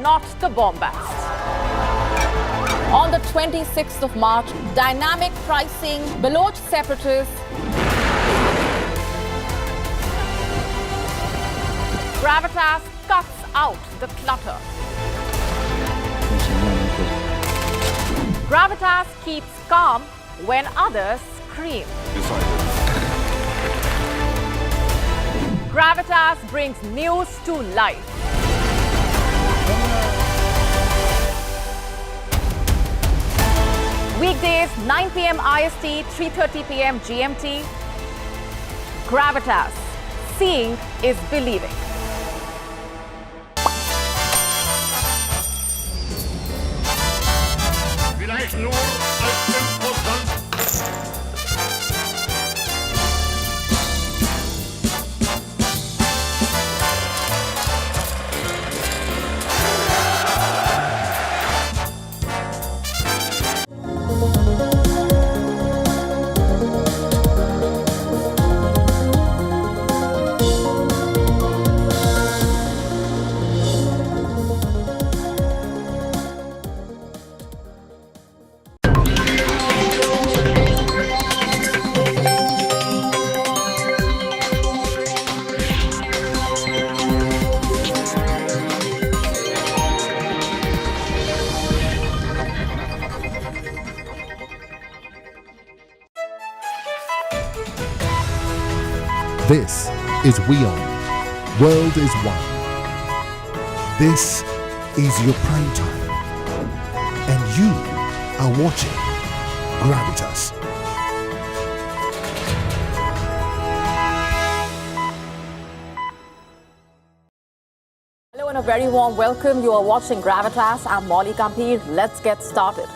not the bombast. On the 26th of March, dynamic pricing, Baloch separatists, GRAVITAS cuts out the clutter. GRAVITAS keeps calm when others scream. GRAVITAS brings news to life. Weekdays, 9 p.m. IST, 3:30 p.m. GMT. GRAVITAS. Seeing is believing. Vielleicht nur als Imposant. This is WION World is One. This is your prime time. And you are watching GRAVITAS. Hello and a very warm welcome. You are watching GRAVITAS. I'm Molly Kampir. Let's get started.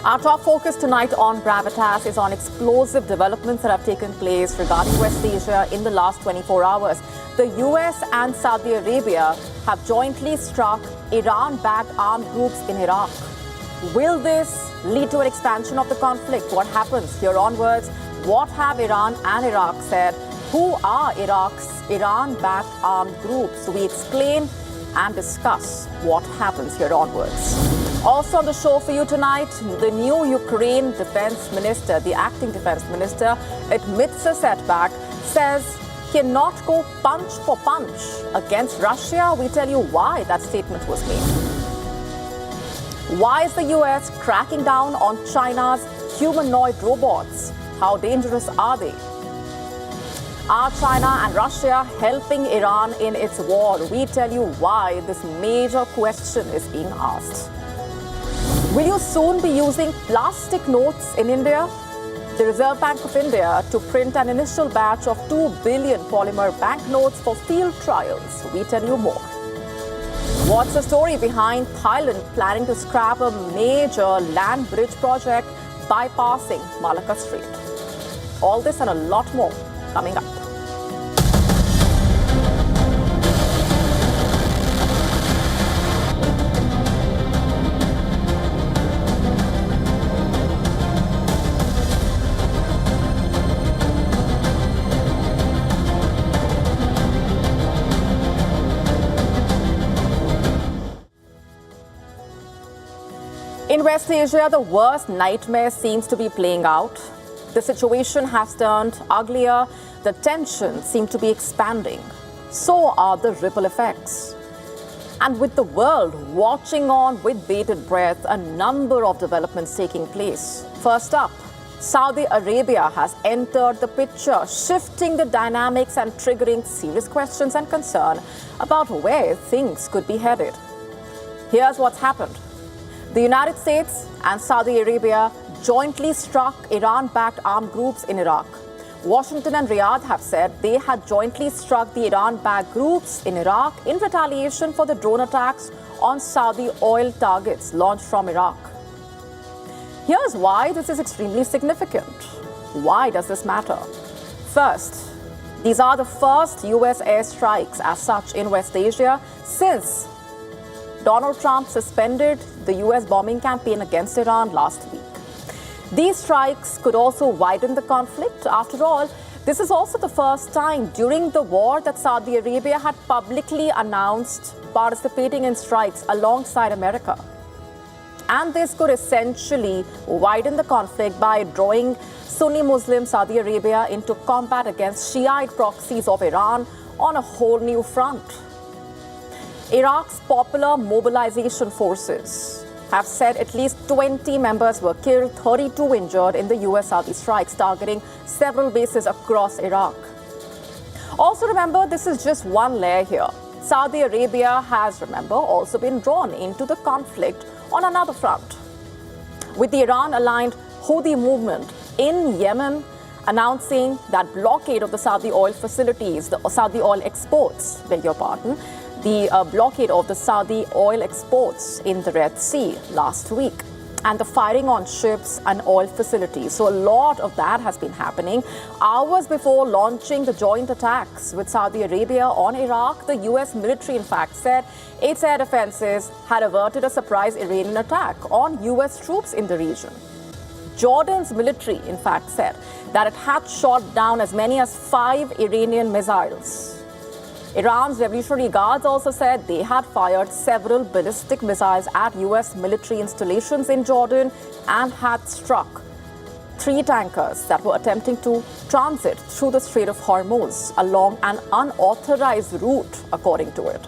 Our top focus tonight on GRAVITAS is on explosive developments that have taken place regarding West Asia in the last 24 hours. The US and Saudi Arabia have jointly struck Iran-backed armed groups in Iraq. Will this lead to an expansion of the conflict? What happens here onwards? What have Iran and Iraq said? Who are Iraq's Iran-backed armed groups? We explain and discuss what happens here onwards. Also on the show for you tonight, the new Ukraine defense minister, the acting defense minister, admits a setback, says cannot go punch for punch against Russia. We tell you why that statement was made. Why is the US cracking down on China's humanoid robots? How dangerous are they? Are China and Russia helping Iran in its war? We tell you why this major question is being asked. Will you soon be using plastic notes in India? The Reserve Bank of India to print an initial batch of 2 billion polymer banknotes for field trials. We tell you more. What's the story behind Thailand planning to scrap a major land bridge project bypassing Malacca Strait? All this and a lot more coming up. In West Asia, the worst nightmare seems to be playing out. The situation has turned uglier. The tensions seem to be expanding. So are the ripple effects. And with the world watching on with bated breath, a number of developments taking place. First up, Saudi Arabia has entered the picture, shifting the dynamics and triggering serious questions and concern about where things could be headed. Here's what's happened. The United States and Saudi Arabia jointly struck Iran-backed armed groups in Iraq. Washington and Riyadh have said they had jointly struck the Iran-backed groups in Iraq in retaliation for the drone attacks on Saudi oil targets launched from Iraq. Here's why this is extremely significant. Why does this matter? First, these are the first US airstrikes as such in West Asia since Donald Trump suspended the U.S. bombing campaign against Iran last week. These strikes could also widen the conflict. After all, this is also the first time during the war that Saudi Arabia had publicly announced participating in strikes alongside America. And this could essentially widen the conflict by drawing Sunni Muslim Saudi Arabia into combat against Shiite proxies of Iran on a whole new front. Iraq's Popular Mobilization Forces have said at least 20 members were killed, 32 injured in the US-Saudi strikes targeting several bases across Iraq. Also remember, this is just one layer here. Saudi Arabia has, remember, also been drawn into the conflict on another front, with the Iran-aligned Houthi movement in Yemen announcing that blockade of the Saudi oil facilities, the Saudi oil exports, the blockade of the Saudi oil exports in the Red Sea last week, and the firing on ships and oil facilities. So a lot of that has been happening. Hours before launching the joint attacks with Saudi Arabia on Iraq, the US military in fact said its air defenses had averted a surprise Iranian attack on US troops in the region. Jordan's military in fact said that it had shot down as many as 5 Iranian missiles. Iran's Revolutionary Guards also said they had fired several ballistic missiles at US military installations in Jordan and had struck 3 tankers that were attempting to transit through the Strait of Hormuz along an unauthorized route, according to it.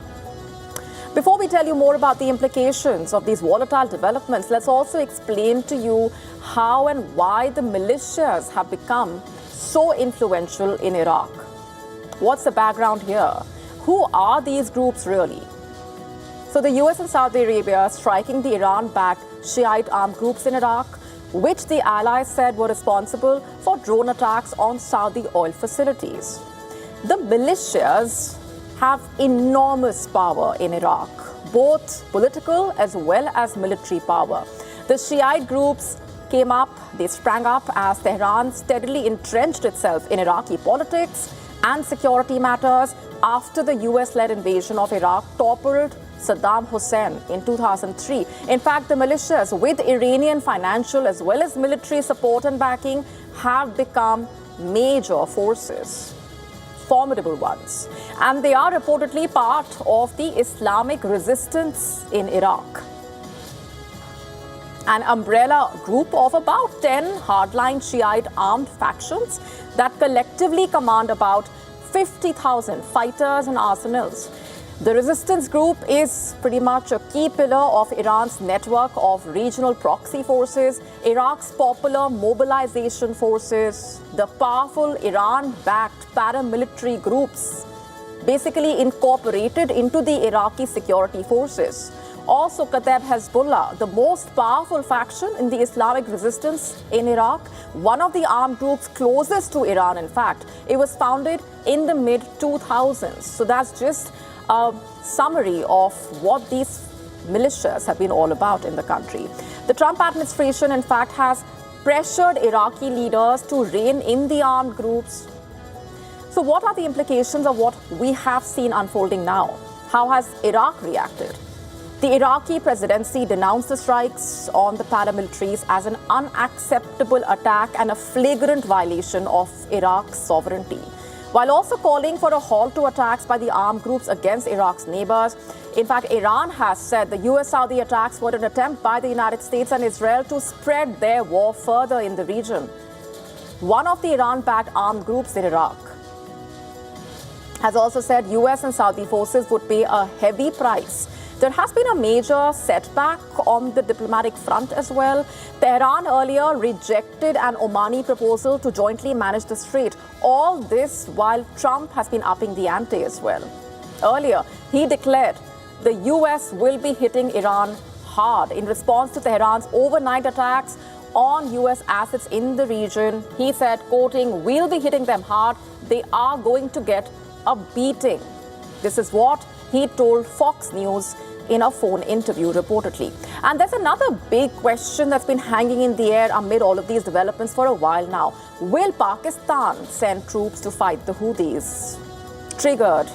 Before we tell you more about the implications of these volatile developments, let's also explain to you how and why the militias have become so influential in Iraq. What's the background here? Who are these groups really? So the US and Saudi Arabia striking the Iran-backed Shiite armed groups in Iraq, which the allies said were responsible for drone attacks on Saudi oil facilities. The militias have enormous power in Iraq, both political as well as military power. The Shiite groups they sprang up as Tehran steadily entrenched itself in Iraqi politics and security matters after the US-led invasion of Iraq toppled Saddam Hussein in 2003. In fact, the militias, with Iranian financial as well as military support and backing, have become major forces, formidable ones. And they are reportedly part of the Islamic resistance in Iraq, an umbrella group of about 10 hardline Shiite armed factions that collectively command about 50,000 fighters and arsenals. The resistance group is pretty much a key pillar of Iran's network of regional proxy forces, Iraq's Popular Mobilization Forces, the powerful Iran-backed paramilitary groups, basically incorporated into the Iraqi security forces. Also, Kateb Hezbollah, the most powerful faction in the Islamic resistance in Iraq, one of the armed groups closest to Iran, in fact. It was founded in the mid-2000s. So that's just a summary of what these militias have been all about in the country. The Trump administration, in fact, has pressured Iraqi leaders to rein in the armed groups. So what are the implications of what we have seen unfolding now? How has Iraq reacted? The Iraqi presidency denounced the strikes on the paramilitaries as an unacceptable attack and a flagrant violation of Iraq's sovereignty, while also calling for a halt to attacks by the armed groups against Iraq's neighbors. In fact, Iran has said the US-Saudi attacks were an attempt by the United States and Israel to spread their war further in the region. One of the Iran-backed armed groups in Iraq has also said US and Saudi forces would pay a heavy price. There has been a major setback on the diplomatic front as well. Tehran earlier rejected an Omani proposal to jointly manage the strait. All this while Trump has been upping the ante as well. Earlier, he declared the US will be hitting Iran hard in response to Tehran's overnight attacks on US assets in the region. He said, quoting, "We'll be hitting them hard. They are going to get a beating." This is what he told Fox News in a phone interview, reportedly. And there's another big question that's been hanging in the air amid all of these developments for a while now. Will Pakistan send troops to fight the Houthis? Triggered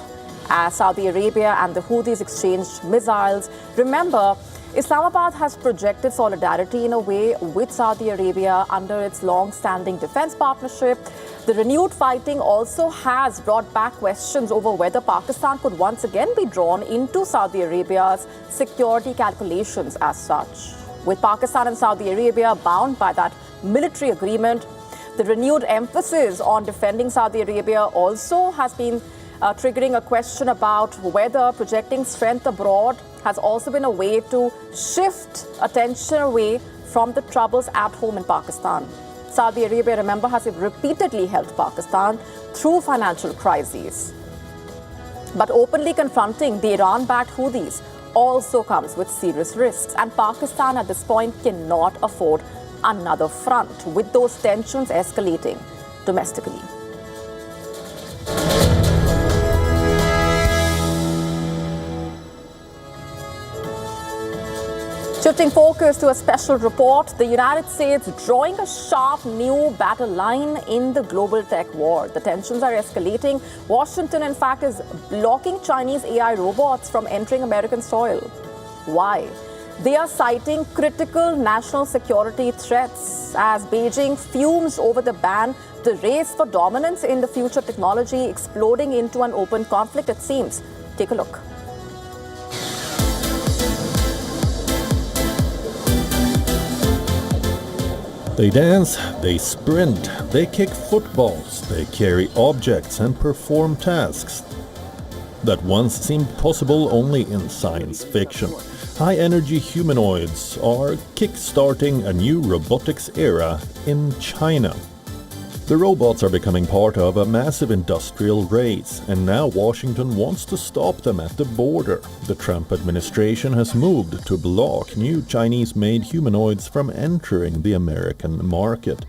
as Saudi Arabia and the Houthis exchanged missiles. Remember, Islamabad has projected solidarity in a way with Saudi Arabia under its long-standing defense partnership. The renewed fighting also has brought back questions over whether Pakistan could once again be drawn into Saudi Arabia's security calculations as such. With Pakistan and Saudi Arabia bound by that military agreement, the renewed emphasis on defending Saudi Arabia also has been triggering a question about whether projecting strength abroad has also been a way to shift attention away from the troubles at home in Pakistan. Saudi Arabia, remember, has repeatedly helped Pakistan through financial crises. But openly confronting the Iran-backed Houthis also comes with serious risks, and Pakistan at this point cannot afford another front with those tensions escalating domestically. Shifting focus to a special report, the United States drawing a sharp new battle line in the global tech war. The tensions are escalating. Washington, in fact, is blocking Chinese AI robots from entering American soil. Why? They are citing critical national security threats as Beijing fumes over the ban, the race for dominance in the future technology exploding into an open conflict, it seems. Take a look. They dance, they sprint, they kick footballs, they carry objects and perform tasks that once seemed possible only in science fiction. High-energy humanoids are kick-starting a new robotics era in China. The robots are becoming part of a massive industrial race, and now Washington wants to stop them at the border. The Trump administration has moved to block new Chinese-made humanoids from entering the American market.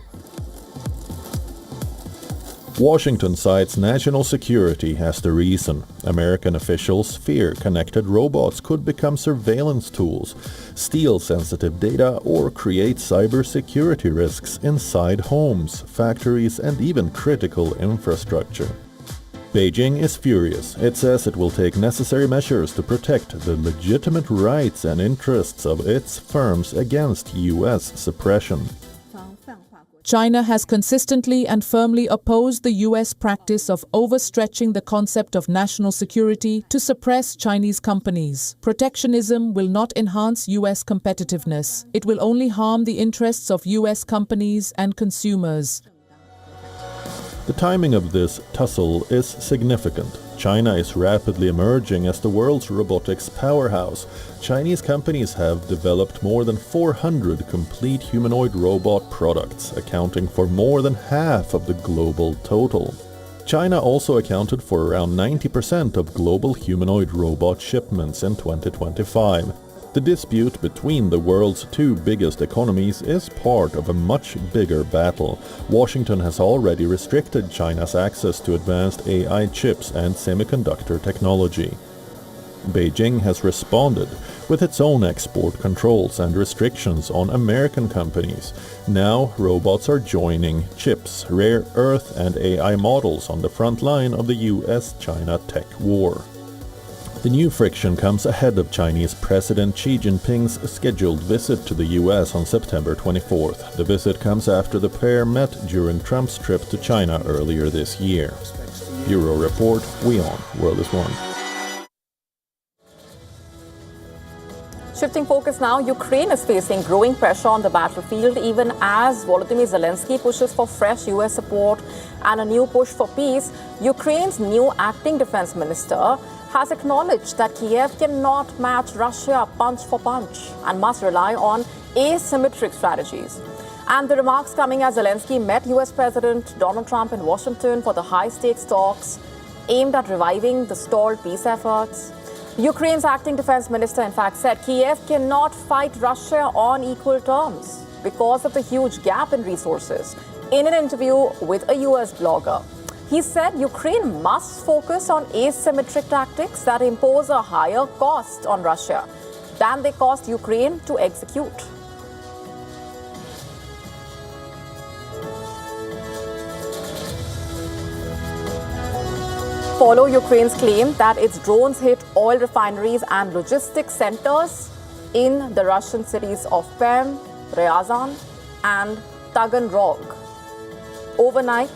Washington cites national security as the reason. American officials fear connected robots could become surveillance tools, steal sensitive data, or create cybersecurity risks inside homes, factories, and even critical infrastructure. Beijing is furious. It says it will take necessary measures to protect the legitimate rights and interests of its firms against U.S. suppression. China has consistently and firmly opposed the U.S. practice of overstretching the concept of national security to suppress Chinese companies. Protectionism will not enhance U.S. competitiveness. It will only harm the interests of U.S. companies and consumers. The timing of this tussle is significant. China is rapidly emerging as the world's robotics powerhouse. Chinese companies have developed more than 400 complete humanoid robot products, accounting for more than half of the global total. China also accounted for around 90% of global humanoid robot shipments in 2025. The dispute between the world's two biggest economies is part of a much bigger battle. Washington has already restricted China's access to advanced AI chips and semiconductor technology. Beijing has responded with its own export controls and restrictions on American companies. Now, robots are joining chips, rare earth, and AI models on the front line of the US-China tech war. The new friction comes ahead of Chinese President Xi Jinping's scheduled visit to the US on September 24th. The visit comes after the pair met during Trump's trip to China earlier this year. Bureau Report, WION, World is One. Shifting focus now, Ukraine is facing growing pressure on the battlefield even as Volodymyr Zelensky pushes for fresh US support and a new push for peace. Ukraine's new acting defense minister has acknowledged that Kiev cannot match Russia punch for punch and must rely on asymmetric strategies. And the remarks coming as Zelensky met US President Donald Trump in Washington for the high-stakes talks aimed at reviving the stalled peace efforts. Ukraine's acting defense minister, in fact, said Kiev cannot fight Russia on equal terms because of the huge gap in resources. In an interview with a US blogger, he said Ukraine must focus on asymmetric tactics that impose a higher cost on Russia than they cost Ukraine to execute. follow Ukraine's claim that its drones hit oil refineries and logistics centers in the Russian cities of Perm, Ryazan, and Taganrog. Overnight,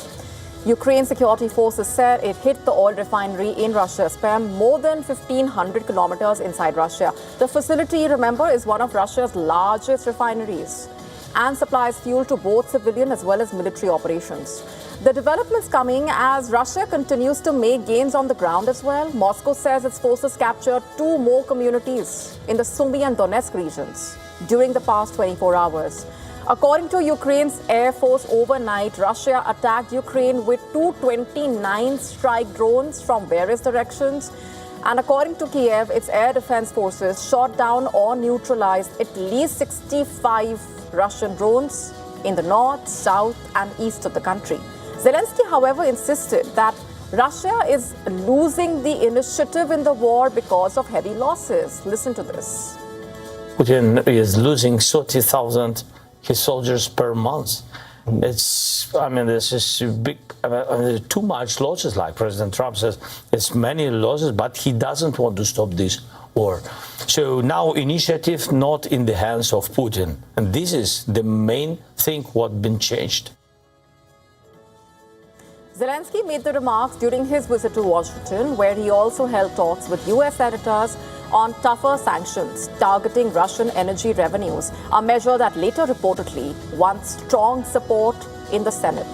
Ukraine security forces said it hit the oil refinery in Russia's Perm, more than 1,500 kilometers inside Russia. The facility, remember, is one of Russia's largest refineries and supplies fuel to both civilian as well as military operations. The developments coming as Russia continues to make gains on the ground as well. Moscow says its forces captured 2 more communities in the Sumy and Donetsk regions during the past 24 hours. According to Ukraine's Air Force, overnight, Russia attacked Ukraine with 229 strike drones from various directions. And according to Kiev, its air defense forces shot down or neutralized at least 65 Russian drones in the north, south, and east of the country. Zelensky, however, insisted that Russia is losing the initiative in the war because of heavy losses. Listen to this. Putin is losing 30,000 his soldiers per month. This is big, too much losses, like President Trump says. It's many losses, but he doesn't want to stop this war. So now initiative not in the hands of Putin. And this is the main thing what been changed. Zelensky made the remarks during his visit to Washington, where he also held talks with U.S. senators on tougher sanctions targeting Russian energy revenues, a measure that later reportedly won strong support in the Senate.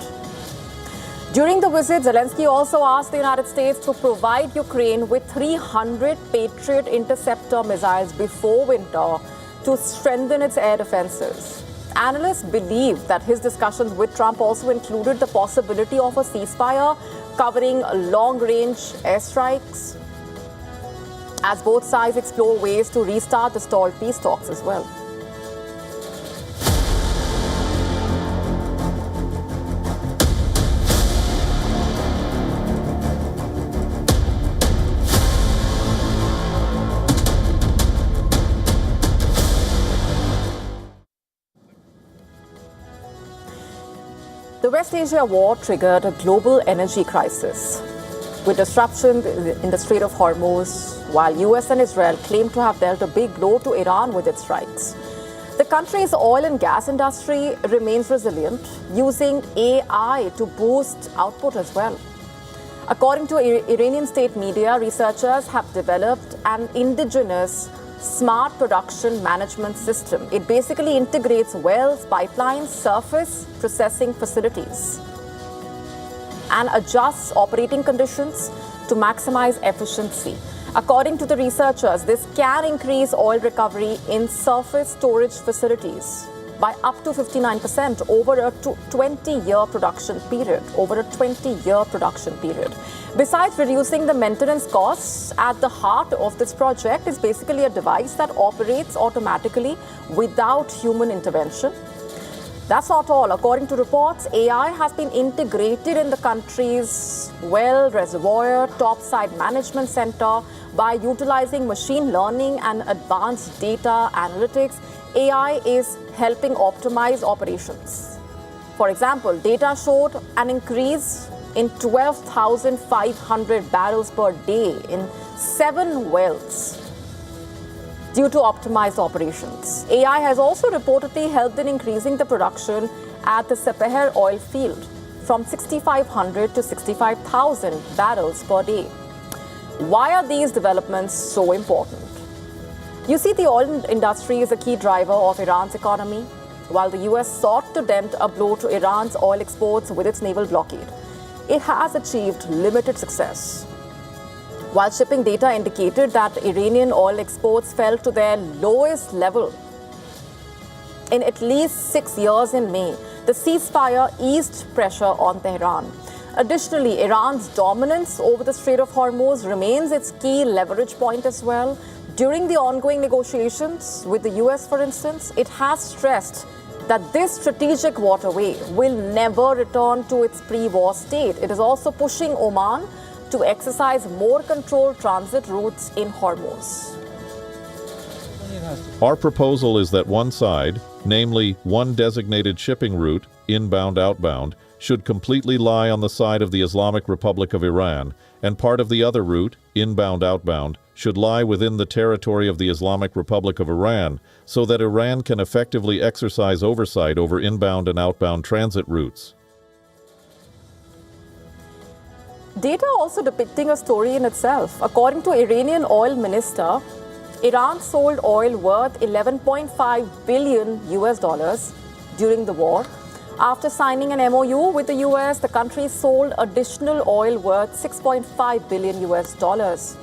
During the visit, Zelensky also asked the United States to provide Ukraine with 300 Patriot interceptor missiles before winter to strengthen its air defenses. Analysts believe that his discussions with Trump also included the possibility of a ceasefire covering long-range airstrikes, as both sides explore ways to restart the stalled peace talks as well. The West Asia war triggered a global energy crisis, with disruption in the Strait of Hormuz, while U.S. and Israel claim to have dealt a big blow to Iran with its strikes. The country's oil and gas industry remains resilient, using AI to boost output as well. According to Iranian state media, researchers have developed an indigenous smart production management system. It basically integrates wells, pipelines, surface processing facilities, and adjusts operating conditions to maximize efficiency. According to the researchers, this can increase oil recovery in surface storage facilities by up to 59% over a 20-year production period. Besides reducing the maintenance costs, at the heart of this project is basically a device that operates automatically without human intervention. That's not all. According to reports, AI has been integrated in the country's well reservoir topside management center. By utilizing machine learning and advanced data analytics, AI is helping optimize operations. For example, data showed an increase in 12,500 barrels per day in 7 wells due to optimized operations. AI has also reportedly helped in increasing the production at the Sepeher oil field from 6,500 to 65,000 barrels per day. Why are these developments so important? You see, the oil industry is a key driver of Iran's economy. While the U.S. sought to dent a blow to Iran's oil exports with its naval blockade, it has achieved limited success. While shipping data indicated that Iranian oil exports fell to their lowest level in at least 6 years in May, the ceasefire eased pressure on Tehran. Additionally, Iran's dominance over the Strait of Hormuz remains its key leverage point as well. During the ongoing negotiations with the U.S., for instance, it has stressed that this strategic waterway will never return to its pre-war state. It is also pushing Oman to exercise more controlled transit routes in Hormuz. Our proposal is that one side, namely one designated shipping route, inbound, outbound, should completely lie on the side of the Islamic Republic of Iran, and part of the other route, inbound-outbound, should lie within the territory of the Islamic Republic of Iran, so that Iran can effectively exercise oversight over inbound and outbound transit routes. Data also depicting a story in itself. According to Iranian oil minister, Iran sold oil worth $11.5 billion US during the war. After signing an MOU with the US, the country sold additional oil worth $6.5 billion US.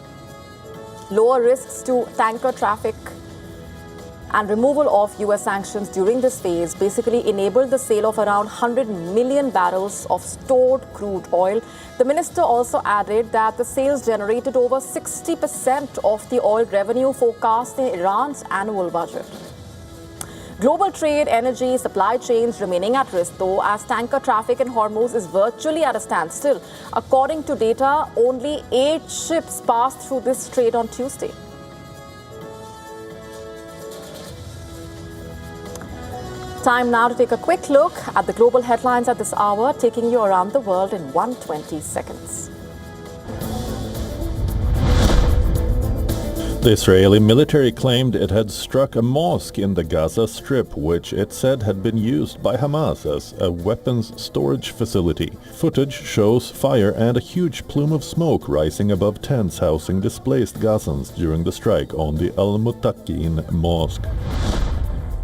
Lower risks to tanker traffic and removal of US sanctions during this phase basically enabled the sale of around 100 million barrels of stored crude oil. The minister also added that the sales generated over 60% of the oil revenue forecast in Iran's annual budget. Global trade, energy, supply chains remaining at risk, though, as tanker traffic in Hormuz is virtually at a standstill. According to data, only 8 ships passed through this strait on Tuesday. Time now to take a quick look at the global headlines at this hour, taking you around the world in 120 seconds. The Israeli military claimed it had struck a mosque in the Gaza Strip, which it said had been used by Hamas as a weapons storage facility. Footage shows fire and a huge plume of smoke rising above tents housing displaced Gazans during the strike on the Al-Muttaqin mosque.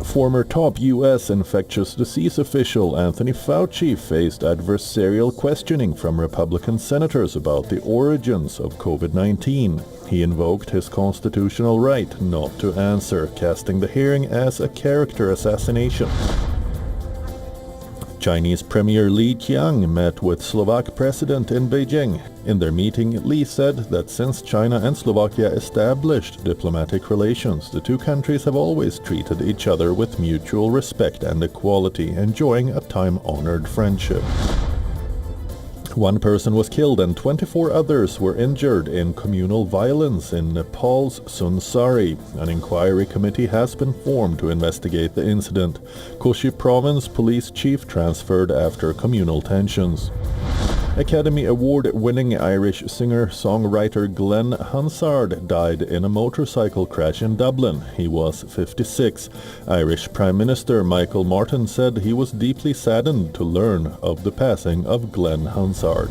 Former top U.S. infectious disease official Anthony Fauci faced adversarial questioning from Republican senators about the origins of COVID-19. He invoked his constitutional right not to answer, casting the hearing as a character assassination. Chinese Premier Li Qiang met with Slovak President in Beijing. In their meeting, Li said that since China and Slovakia established diplomatic relations, the two countries have always treated each other with mutual respect and equality, enjoying a time-honored friendship. One person was killed and 24 others were injured in communal violence in Nepal's Sunsari. An inquiry committee has been formed to investigate the incident. Koshi Province police chief transferred after communal tensions. Academy Award-winning Irish singer-songwriter Glenn Hansard died in a motorcycle crash in Dublin. He was 56. Irish Prime Minister Michael Martin said he was deeply saddened to learn of the passing of Glenn Hansard.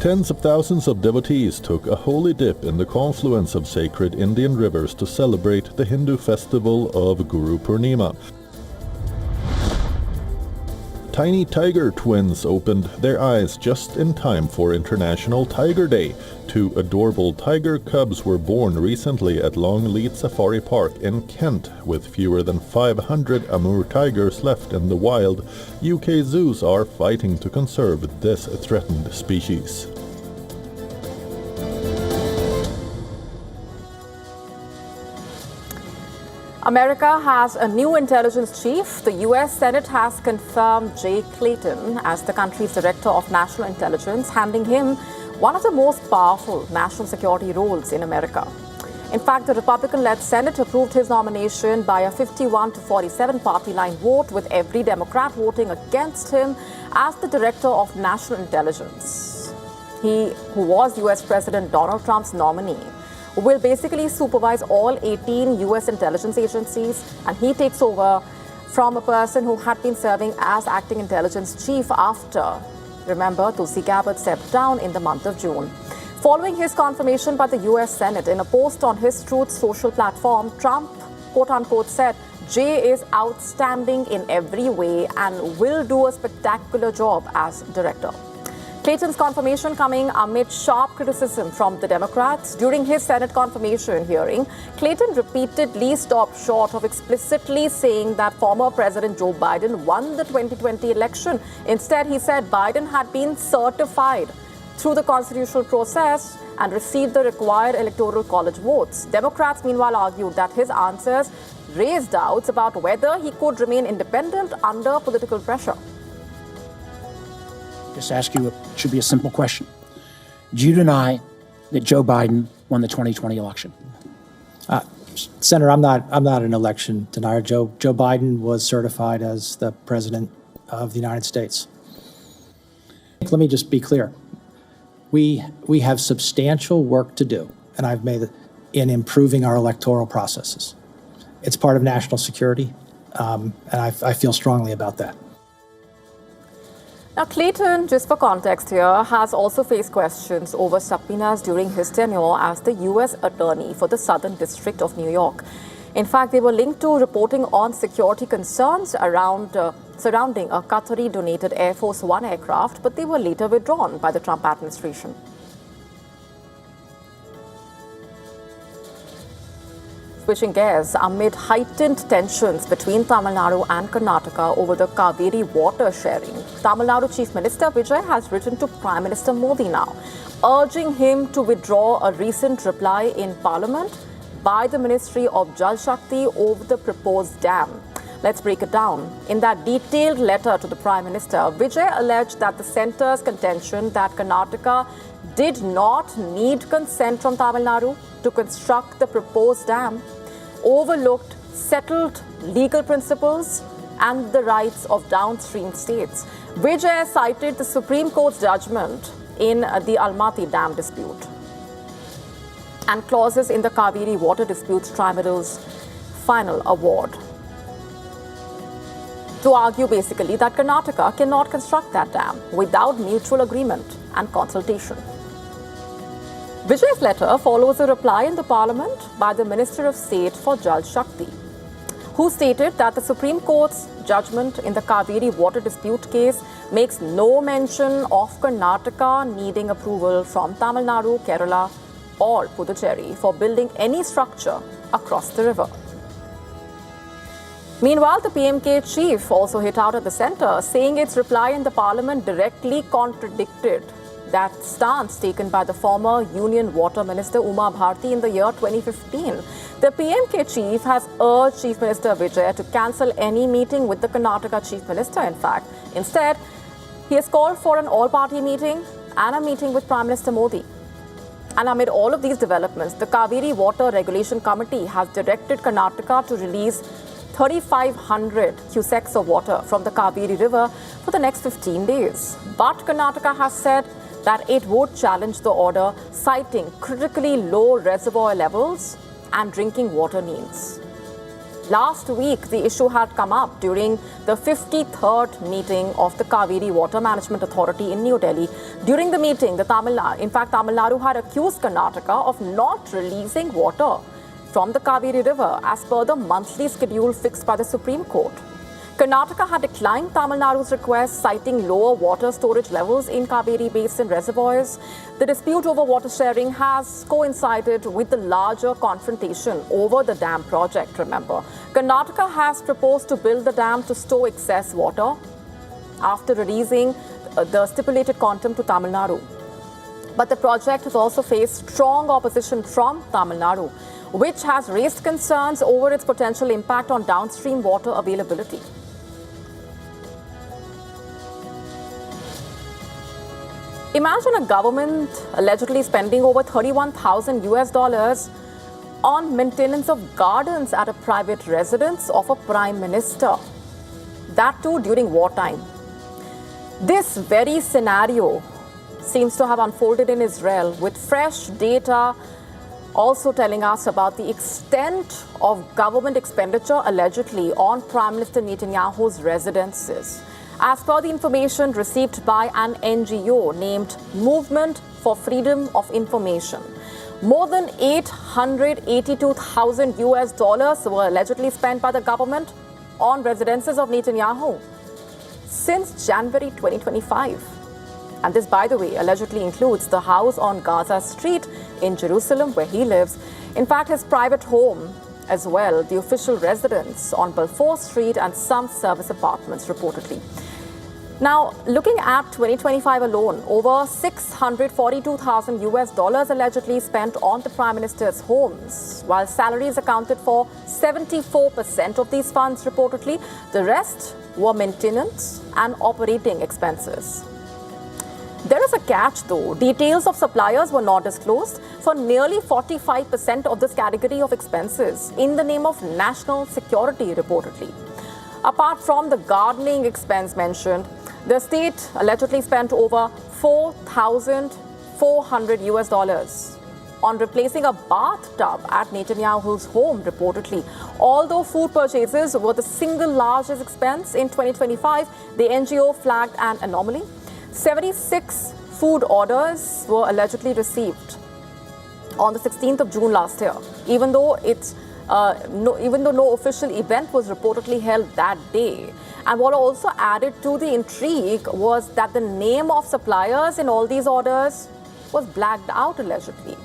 Tens of thousands of devotees took a holy dip in the confluence of sacred Indian rivers to celebrate the Hindu festival of Guru Purnima. Tiny tiger twins opened their eyes just in time for International Tiger Day. 2 adorable tiger cubs were born recently at Longleat Safari Park in Kent. With fewer than 500 Amur tigers left in the wild, UK zoos are fighting to conserve this threatened species. America has a new intelligence chief. The U.S. Senate has confirmed Jay Clayton as the country's Director of National Intelligence, handing him one of the most powerful national security roles in America. In fact, the Republican-led Senate approved his nomination by a 51-47 party line vote, with every Democrat voting against him as the Director of National Intelligence. He, who was U.S. President Donald Trump's nominee, will basically supervise all 18 U.S. intelligence agencies, and he takes over from a person who had been serving as acting intelligence chief after, remember, Tulsi Gabbard stepped down in the month of June. Following his confirmation by the U.S. Senate, in a post on his Truth Social platform, Trump, quote-unquote, said, "Jay is outstanding in every way and will do a spectacular job as director." Clayton's confirmation coming amid sharp criticism from the Democrats. During his Senate confirmation hearing, Clayton repeatedly stopped short of explicitly saying that former President Joe Biden won the 2020 election. Instead, he said Biden had been certified through the constitutional process and received the required electoral college votes. Democrats, meanwhile, argued that his answers raised doubts about whether he could remain independent under political pressure. Just ask you, it should be a simple question. Do you deny that Joe Biden won the 2020 election? Senator, I'm not an election denier. Joe Biden was certified as the president of the United States. Let me just be clear. We have substantial work to do, and I've made it in improving our electoral processes. It's part of national security, and I feel strongly about that. Now, Clayton, just for context here, has also faced questions over subpoenas during his tenure as the U.S. Attorney for the Southern District of New York. In fact, they were linked to reporting on security concerns surrounding a Qatari-donated Air Force One aircraft, but they were later withdrawn by the Trump administration. Switching gears, amid heightened tensions between Tamil Nadu and Karnataka over the Kaveri water sharing, Tamil Nadu Chief Minister Vijay has written to Prime Minister Modi now, urging him to withdraw a recent reply in Parliament by the Ministry of Jal Shakti over the proposed dam. Let's break it down. In that detailed letter to the Prime Minister, Vijay alleged that the centre's contention that Karnataka did not need consent from Tamil Nadu to construct the proposed dam overlooked settled legal principles and the rights of downstream states. Vijay cited the Supreme Court's judgment in the Almaty Dam dispute and clauses in the Kaveri Water Disputes Tribunal's final award to argue basically that Karnataka cannot construct that dam without mutual agreement and consultation. Vijay's letter follows a reply in the Parliament by the Minister of State for Jal Shakti, who stated that the Supreme Court's judgment in the Kaveri water dispute case makes no mention of Karnataka needing approval from Tamil Nadu, Kerala or Puducherry for building any structure across the river. Meanwhile, the PMK chief also hit out at the centre, saying its reply in the Parliament directly contradicted that stance taken by the former Union Water Minister Uma Bharti in the year 2015. The PMK chief has urged Chief Minister Vijay to cancel any meeting with the Karnataka Chief Minister, in fact. Instead, he has called for an all-party meeting and a meeting with Prime Minister Modi. And amid all of these developments, the Kaveri Water Regulation Committee has directed Karnataka to release 3,500 cusecs of water from the Kaveri River for the next 15 days. But Karnataka has said that it would challenge the order, citing critically low reservoir levels and drinking water needs. Last week, the issue had come up during the 53rd meeting of the Kaveri Water Management Authority in New Delhi. During the meeting, Tamil Nadu had accused Karnataka of not releasing water from the Kaveri River as per the monthly schedule fixed by the Supreme Court. Karnataka had declined Tamil Nadu's request, citing lower water storage levels in Kaveri Basin reservoirs. The dispute over water sharing has coincided with the larger confrontation over the dam project, remember. Karnataka has proposed to build the dam to store excess water after releasing the stipulated quantum to Tamil Nadu. But the project has also faced strong opposition from Tamil Nadu, which has raised concerns over its potential impact on downstream water availability. Imagine a government allegedly spending over $31,000 US on maintenance of gardens at a private residence of a prime minister. That too during wartime. This very scenario seems to have unfolded in Israel, with fresh data also telling us about the extent of government expenditure allegedly on Prime Minister Netanyahu's residences. As per the information received by an NGO named Movement for Freedom of Information, more than $882,000 US were allegedly spent by the government on residences of Netanyahu since January 2025. And this, by the way, allegedly includes the house on Gaza Street in Jerusalem where he lives. In fact, his private home as well, the official residence on Balfour Street, and some service apartments reportedly. Now, looking at 2025 alone, over $642,000 US allegedly spent on the Prime Minister's homes, while salaries accounted for 74% of these funds reportedly. The rest were maintenance and operating expenses. There is a catch though. Details of suppliers were not disclosed for nearly 45% of this category of expenses in the name of national security reportedly. Apart from the gardening expense mentioned, The state allegedly spent over $4,400 on replacing a bathtub at Netanyahu's home, reportedly. Although food purchases were the single largest expense in 2025, the NGO flagged an anomaly. 76 food orders were allegedly received on the 16th of June last year, even though no official event was reportedly held that day. And what also added to the intrigue was that the name of suppliers in all these orders was blacked out allegedly.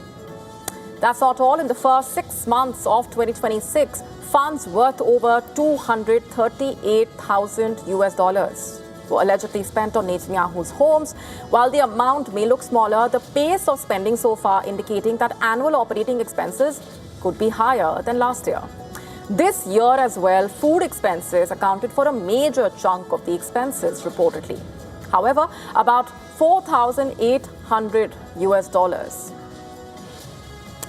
That's not all. In the first 6 months of 2026, funds worth over $238,000 were allegedly spent on Netanyahu's homes. While the amount may look smaller, the pace of spending so far indicating that annual operating expenses could be higher than last year. This year as well, food expenses accounted for a major chunk of the expenses, reportedly. However, about $4,800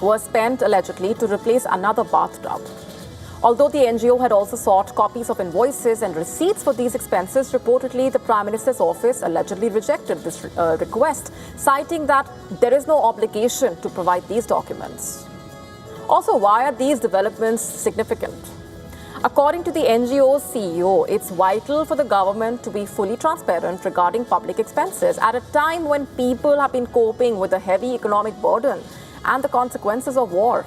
was spent allegedly to replace another bathtub. Although the NGO had also sought copies of invoices and receipts for these expenses, reportedly the Prime Minister's office allegedly rejected this request, citing that there is no obligation to provide these documents. Also, why are these developments significant? According to the NGO's CEO, it's vital for the government to be fully transparent regarding public expenses at a time when people have been coping with a heavy economic burden and the consequences of war.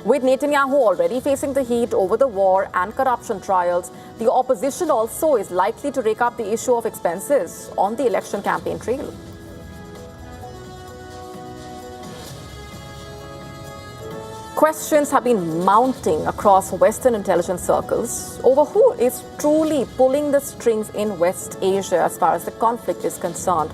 With Netanyahu already facing the heat over the war and corruption trials, the opposition also is likely to rake up the issue of expenses on the election campaign trail. Questions have been mounting across Western intelligence circles over who is truly pulling the strings in West Asia as far as the conflict is concerned.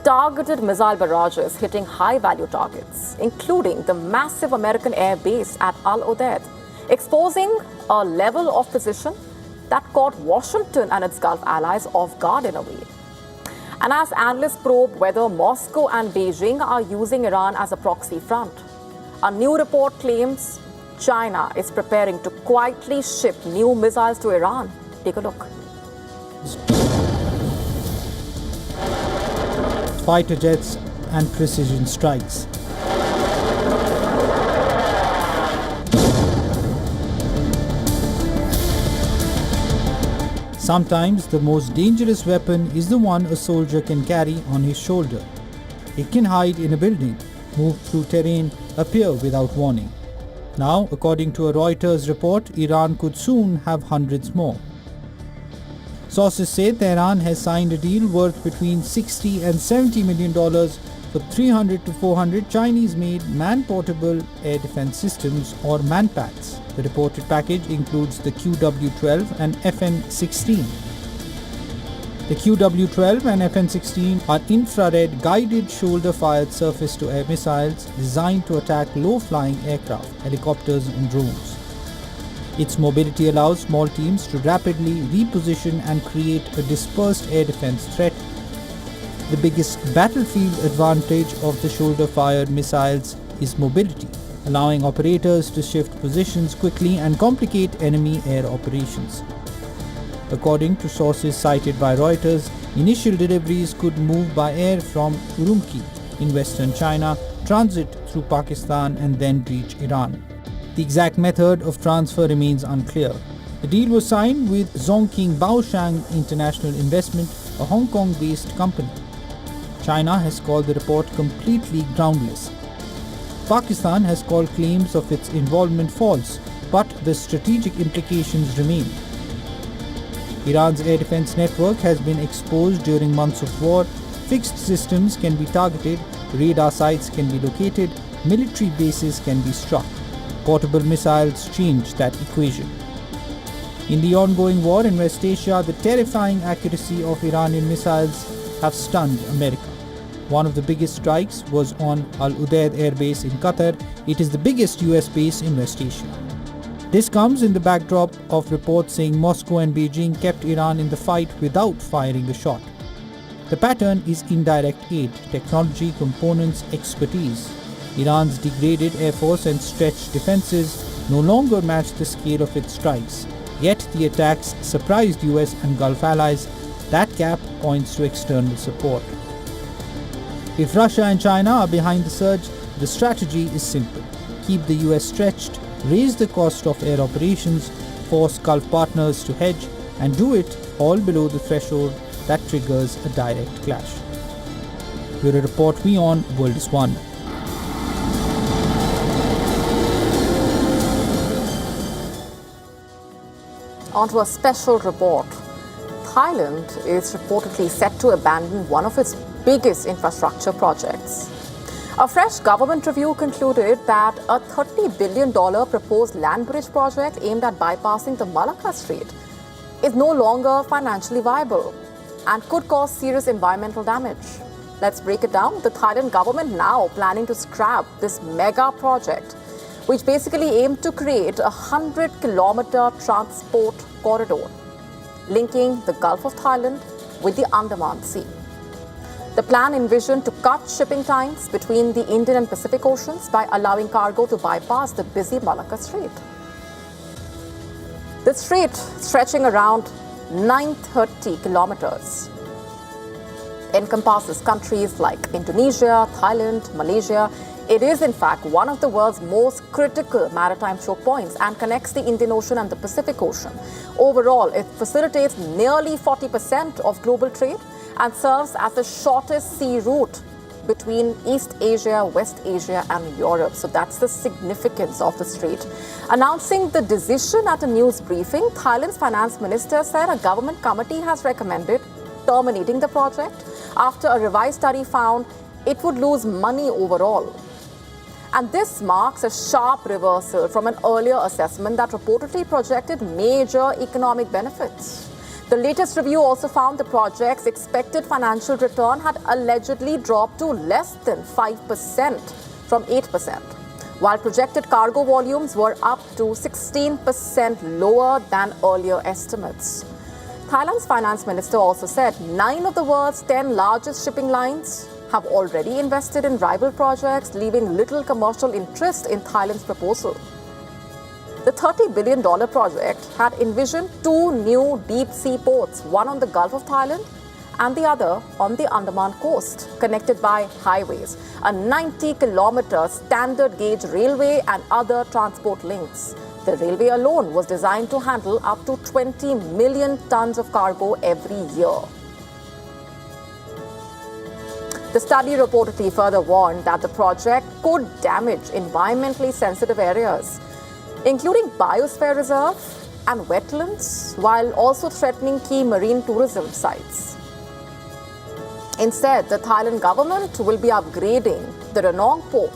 Targeted missile barrages hitting high-value targets, including the massive American air base at Al Udeid, exposing a level of precision that caught Washington and its Gulf allies off guard in a way. And as analysts probe whether Moscow and Beijing are using Iran as a proxy front, a new report claims China is preparing to quietly ship new missiles to Iran. Take a look. Fighter jets and precision strikes. Sometimes the most dangerous weapon is the one a soldier can carry on his shoulder. It can hide in a building, move through terrain, appear without warning. Now, according to a Reuters report, Iran could soon have hundreds more. Sources say Tehran has signed a deal worth between $60 and $70 million for 300 to 400 Chinese-made man-portable air defense systems or manpads. The reported package includes the QW-12 and FN-16. The QW-12 and FN-16 are infrared guided shoulder-fired surface-to-air missiles designed to attack low-flying aircraft, helicopters and drones. Its mobility allows small teams to rapidly reposition and create a dispersed air defense threat. The biggest battlefield advantage of the shoulder-fired missiles is mobility, allowing operators to shift positions quickly and complicate enemy air operations. According to sources cited by Reuters, initial deliveries could move by air from Urumqi in western China, transit through Pakistan and then reach Iran. The exact method of transfer remains unclear. The deal was signed with Zhongqing Baoshang International Investment, a Hong Kong-based company. China has called the report completely groundless. Pakistan has called claims of its involvement false, but the strategic implications remain. Iran's air defense network has been exposed during months of war. Fixed systems can be targeted, radar sites can be located, military bases can be struck. Portable missiles change that equation. In the ongoing war in West Asia, the terrifying accuracy of Iranian missiles have stunned America. One of the biggest strikes was on Al Udeid Air Base in Qatar. It is the biggest US base in West Asia. This comes in the backdrop of reports saying Moscow and Beijing kept Iran in the fight without firing a shot. The pattern is indirect aid, technology, components, expertise. Iran's degraded air force and stretched defenses no longer match the scale of its strikes. Yet the attacks surprised US and Gulf allies, That gap points to external support. If Russia and China are behind the surge, the strategy is simple. Keep the US stretched, raise the cost of air operations, force Gulf partners to hedge, and do it all below the threshold that triggers a direct clash. Bureau Report WION World is One. Onto a special report. Thailand is reportedly set to abandon one of its biggest infrastructure projects. A fresh government review concluded that a $30 billion proposed land bridge project aimed at bypassing the Malacca Strait is no longer financially viable and could cause serious environmental damage. Let's break it down. The Thailand government now planning to scrap this mega project, which basically aimed to create a 100-kilometer transport corridor linking the Gulf of Thailand with the Andaman Sea. The plan envisioned to cut shipping times between the Indian and Pacific Oceans by allowing cargo to bypass the busy Malacca Strait. The strait, stretching around 930 kilometers, encompasses countries like Indonesia, Thailand, Malaysia. It is, in fact, one of the world's most critical maritime choke points and connects the Indian Ocean and the Pacific Ocean. Overall, it facilitates nearly 40% of global trade and serves as the shortest sea route between East Asia, West Asia, and Europe. So that's the significance of the strait. Announcing the decision at a news briefing, Thailand's finance minister said a government committee has recommended terminating the project after a revised study found it would lose money overall. And this marks a sharp reversal from an earlier assessment that reportedly projected major economic benefits. The latest review also found the project's expected financial return had allegedly dropped to less than 5% from 8%, while projected cargo volumes were up to 16% lower than earlier estimates. Thailand's finance minister also said 9 of the world's 10 largest shipping lines have already invested in rival projects, leaving little commercial interest in Thailand's proposal. The $30 billion project had envisioned 2 new deep-sea ports, one on the Gulf of Thailand and the other on the Andaman coast, connected by highways, a 90-kilometer standard-gauge railway and other transport links. The railway alone was designed to handle up to 20 million tons of cargo every year. The study reportedly further warned that the project could damage environmentally sensitive areas, including biosphere reserve and wetlands, while also threatening key marine tourism sites. Instead, the Thailand government will be upgrading the Ranong port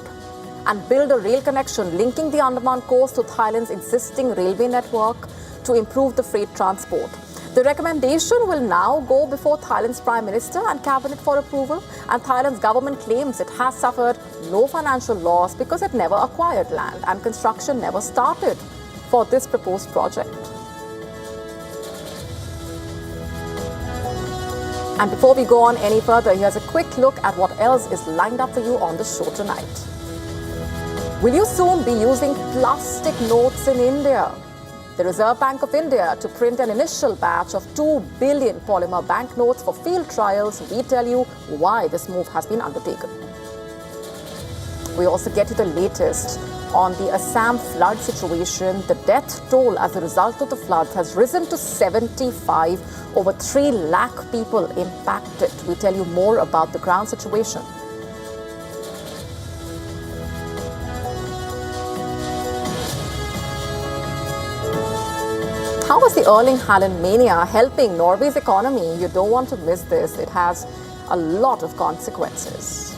and build a rail connection linking the Andaman coast to Thailand's existing railway network to improve the freight transport. The recommendation will now go before Thailand's Prime Minister and Cabinet for approval, and Thailand's government claims it has suffered no financial loss because it never acquired land and construction never started for this proposed project. And before we go on any further, here's a quick look at what else is lined up for you on the show tonight. Will you soon be using plastic notes in India? The Reserve Bank of India to print an initial batch of 2 billion polymer banknotes for field trials. We tell you why this move has been undertaken. We also get to the latest on the Assam flood situation. The death toll as a result of the floods has risen to 75, over 3 lakh people impacted. We tell you more about the ground situation. How is the Erling Haaland mania helping Norway's economy? You don't want to miss this. It has a lot of consequences.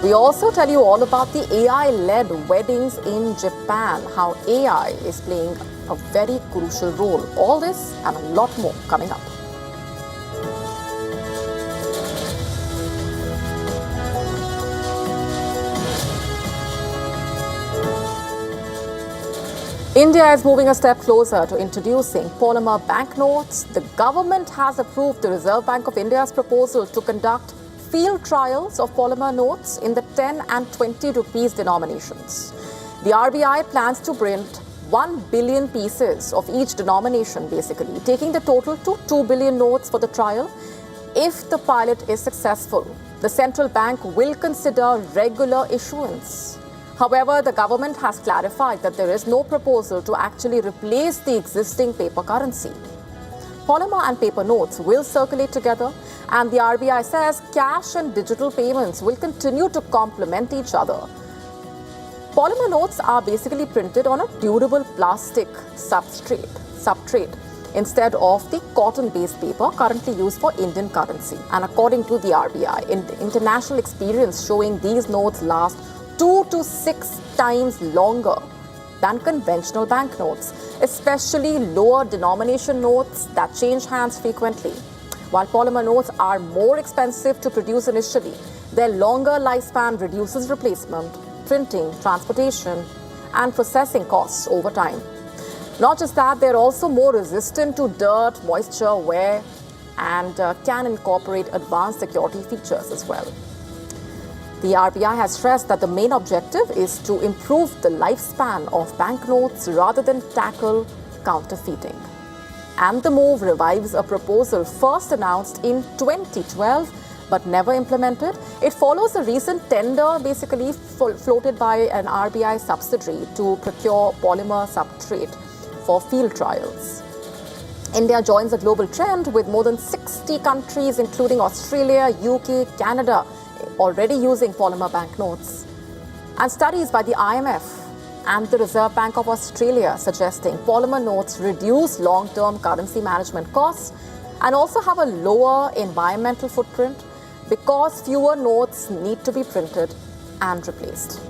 We also tell you all about the AI-led weddings in Japan, how AI is playing a very crucial role. All this and a lot more coming up. India is moving a step closer to introducing polymer banknotes. The government has approved the Reserve Bank of India's proposal to conduct field trials of polymer notes in the 10 and 20 rupees denominations. The RBI plans to print 1 billion pieces of each denomination, basically, taking the total to 2 billion notes for the trial. If the pilot is successful, the central bank will consider regular issuance. However, the government has clarified that there is no proposal to actually replace the existing paper currency. Polymer and paper notes will circulate together, and the RBI says cash and digital payments will continue to complement each other. Polymer notes are basically printed on a durable plastic substrate instead of the cotton-based paper currently used for Indian currency. And according to the RBI, international experience showing these notes last 2 to 6 times longer than conventional banknotes, especially lower denomination notes that change hands frequently. While polymer notes are more expensive to produce initially, their longer lifespan reduces replacement, printing, transportation, and processing costs over time. Not just that, they're also more resistant to dirt, moisture, wear, and can incorporate advanced security features as well. The RBI has stressed that the main objective is to improve the lifespan of banknotes rather than tackle counterfeiting. And the move revives a proposal first announced in 2012 but never implemented. It follows a recent tender basically floated by an RBI subsidiary to procure polymer substrate for field trials. India joins a global trend with more than 60 countries, including Australia, UK, Canada, already using polymer banknotes. And studies by the IMF and the Reserve Bank of Australia suggesting polymer notes reduce long-term currency management costs and also have a lower environmental footprint because fewer notes need to be printed and replaced.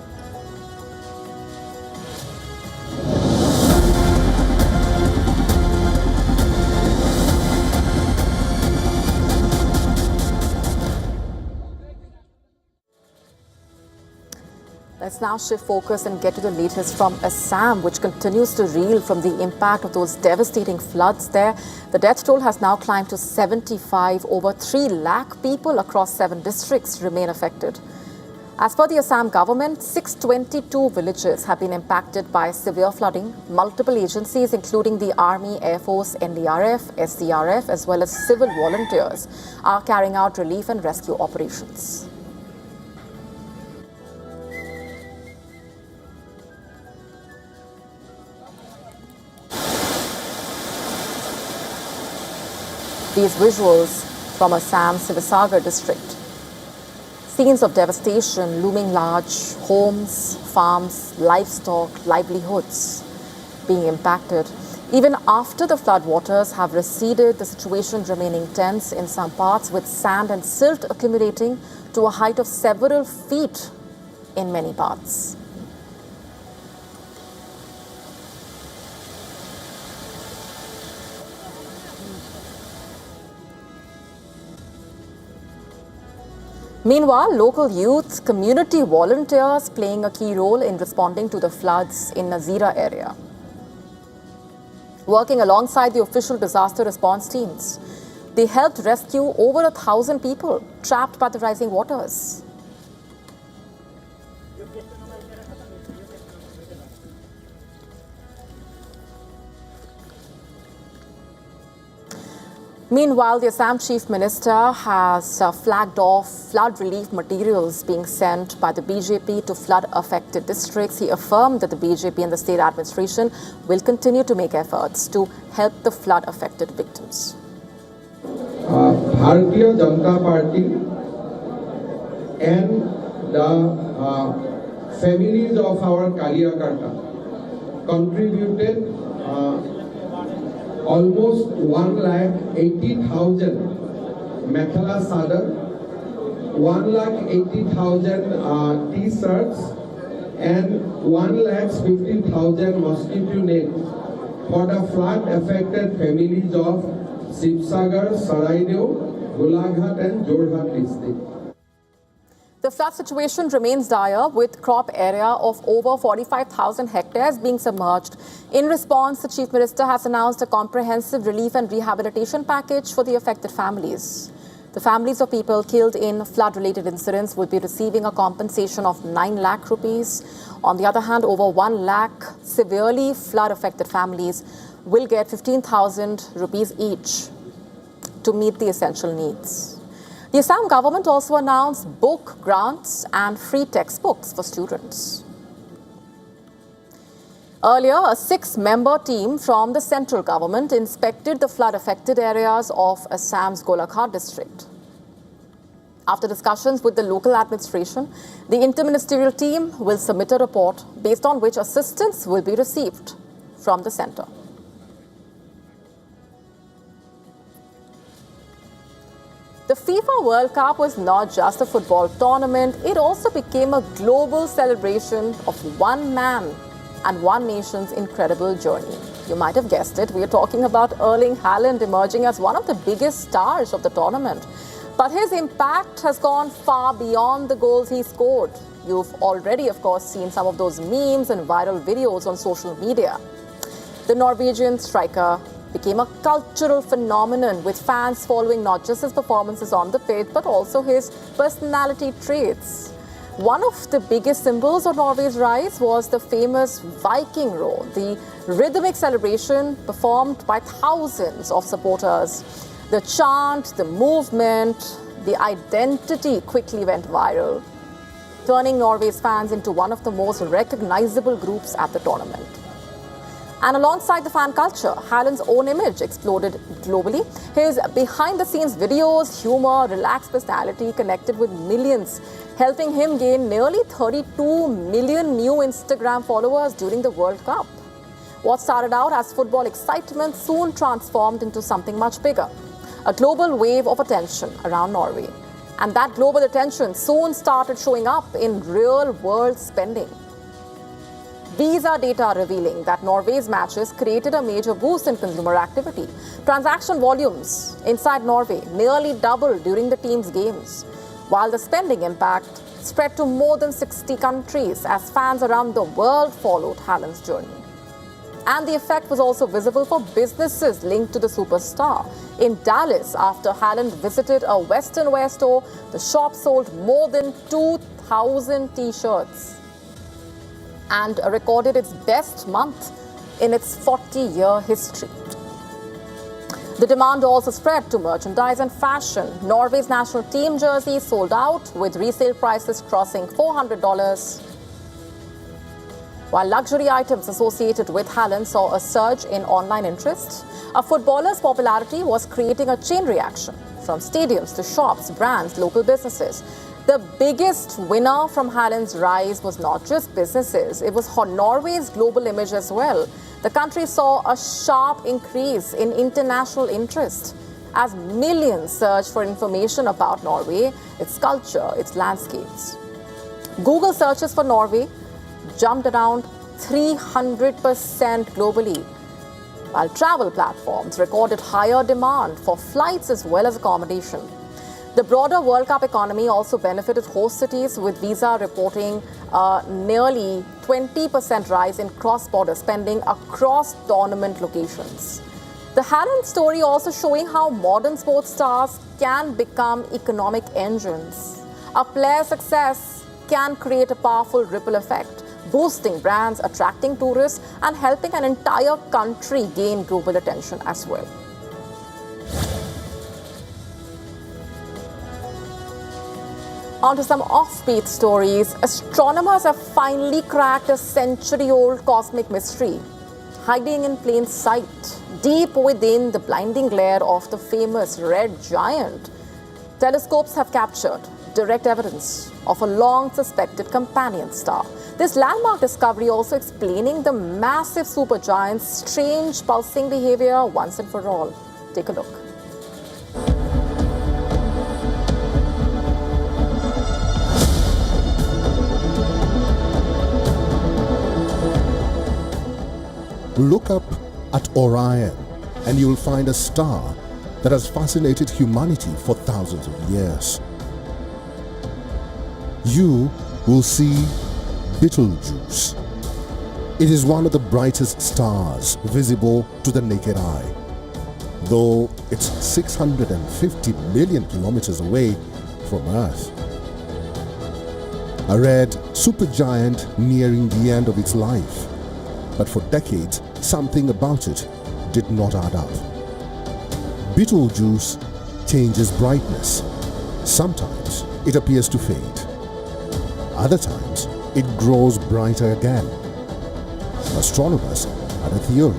Let's now shift focus and get to the latest from Assam, which continues to reel from the impact of those devastating floods there. The death toll has now climbed to 75. Over 3 lakh people across 7 districts remain affected. As per the Assam government, 622 villages have been impacted by severe flooding. Multiple agencies, including the Army, Air Force, NDRF, SDRF, as well as civil volunteers, are carrying out relief and rescue operations. These visuals from Assam's Sivasagar district. Scenes of devastation looming large, homes, farms, livestock, livelihoods being impacted. Even after the flood waters have receded, the situation remaining tense in some parts, with sand and silt accumulating to a height of several feet in many parts. Meanwhile, local youth, community volunteers playing a key role in responding to the floods in Nazira area. Working alongside the official disaster response teams, they helped rescue over 1,000 people trapped by the rising waters. Meanwhile, the Assam Chief Minister has flagged off flood relief materials being sent by the BJP to flood-affected districts. He affirmed that the BJP and the state administration will continue to make efforts to help the flood-affected victims. Bharatiya Janata Party and the families of our Karyakarta contributed almost 1,80,000 Mekhala Sadar, 1,80,000 T-shirts and 1,50,000 mosquito nets for the flood-affected families of Sivasagar, Saraideo, Golaghat and Jorhat districts. The flood situation remains dire, with crop area of over 45,000 hectares being submerged. In response, the Chief Minister has announced a comprehensive relief and rehabilitation package for the affected families. The families of people killed in flood-related incidents will be receiving a compensation of 9 lakh rupees. On the other hand, over 1 lakh severely flood-affected families will get 15,000 rupees each to meet the essential needs. The Assam government also announced book grants and free textbooks for students. Earlier, a 6-member team from the central government inspected the flood-affected areas of Assam's Golaghat district. After discussions with the local administration, the interministerial team will submit a report based on which assistance will be received from the centre. The FIFA World Cup was not just a football tournament, it also became a global celebration of one man and one nation's incredible journey. You might have guessed it, we are talking about Erling Haaland emerging as one of the biggest stars of the tournament. But his impact has gone far beyond the goals he scored. You've already, of course, seen some of those memes and viral videos on social media. The Norwegian striker became a cultural phenomenon, with fans following not just his performances on the pitch, but also his personality traits. One of the biggest symbols of Norway's rise was the famous Viking roar, the rhythmic celebration performed by thousands of supporters. The chant, the movement, the identity quickly went viral, turning Norway's fans into one of the most recognizable groups at the tournament. And alongside the fan culture, Haaland's own image exploded globally. His behind-the-scenes videos, humor, relaxed personality connected with millions, helping him gain nearly 32 million new Instagram followers during the World Cup. What started out as football excitement soon transformed into something much bigger, a global wave of attention around Norway. And that global attention soon started showing up in real-world spending. Visa data revealing that Norway's matches created a major boost in consumer activity. Transaction volumes inside Norway nearly doubled during the team's games, while the spending impact spread to more than 60 countries as fans around the world followed Haaland's journey. And the effect was also visible for businesses linked to the superstar. In Dallas, after Haaland visited a Western wear store, the shop sold more than 2,000 T-shirts and recorded its best month in its 40-year history. The demand also spread to merchandise and fashion. Norway's national team jerseys sold out, with resale prices crossing $400, while luxury items associated with Haaland saw a surge in online interest. A footballer's popularity was creating a chain reaction, from stadiums to shops, brands, local businesses. The biggest winner from Haaland's rise was not just businesses, it was Norway's global image as well. The country saw a sharp increase in international interest as millions searched for information about Norway, its culture, its landscapes. Google searches for Norway jumped around 300% globally, while travel platforms recorded higher demand for flights as well as accommodation. The broader World Cup economy also benefited host cities, with Visa reporting a nearly 20% rise in cross-border spending across tournament locations. The Haaland story also showing how modern sports stars can become economic engines. A player's success can create a powerful ripple effect, boosting brands, attracting tourists, and helping an entire country gain global attention as well. On to some offbeat stories. Astronomers have finally cracked a century-old cosmic mystery, hiding in plain sight, deep within the blinding glare of the famous red giant. Telescopes have captured direct evidence of a long-suspected companion star. This landmark discovery also explaining the massive supergiant's strange pulsing behavior once and for all. Take a look. Look up at Orion and you'll find a star that has fascinated humanity for thousands of years. You will see Betelgeuse. It is one of the brightest stars visible to the naked eye. though it's 650 million kilometers away from Earth. A red supergiant nearing the end of its life. But for decades, something about it did not add up. Betelgeuse changes brightness. Sometimes it appears to fade. Other times, it grows brighter again. Astronomers had a theory.